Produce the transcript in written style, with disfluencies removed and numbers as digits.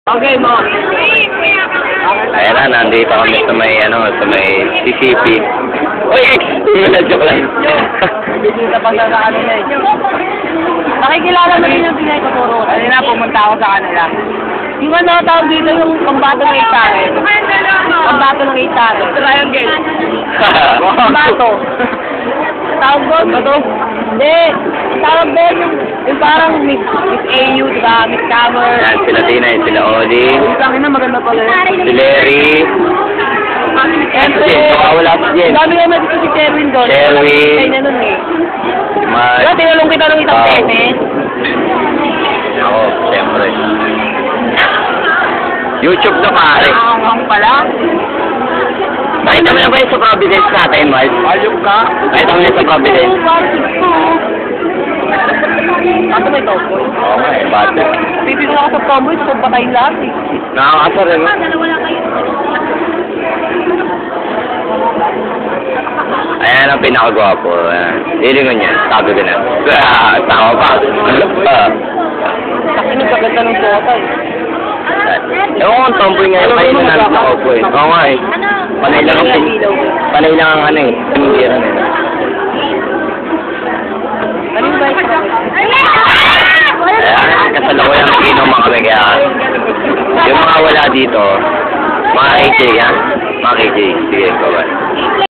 Okay mo. Ayan na, nandito kami sa may, sa may CCP. Uy, joke lang. Bisita pa sa kanila eh. Nakikilala mo rin yung pinagkuturo. Kanina pumunta ako sa kanila. Yung tawag dito yung pambato ng itare. Pambato ng itare. Triangle. Pambato. Tawag doon ba ito? Hindi. Tawag doon yung parang Miss AU, diba? Miss Cammer. Ayan, sila Tinay, sila Oli. Yung sa akin na maganda pala. Si Larry. Siyempre, Wala si Jen. dami naman dito si Sherwin doon. Sherwin. Kaya na nun eh. Si Mark. Diba, tinulong kita ng isang temes. Ako, siyempre. YouTube na pare. Ang pala. Nakita mo na ba yung sa Providence natin, Mike? Ayok ka. Nakita mo na sa Providence? Kaso may tomboy. Oo nga eh, bata. Pipino ako sa tomboy, so patay lahat eh. Nakakasar rin. Ayan ang pinakagwapo. Lilingon niya. Sabi ko na. Tama pa. Kasi nagkaganda ng suota eh. Ewan ko ang tomboy ngayon. Kayo na namin nakaupo eh. Oo nga eh. Panay lang ang ano eh. Pinigiran eh. Ano yung bike? Ayan, kasalukuyan ang inom mga kami. Kaya yung mga wala dito, mga KJ yan. Mga KJ. Sige, bye-bye.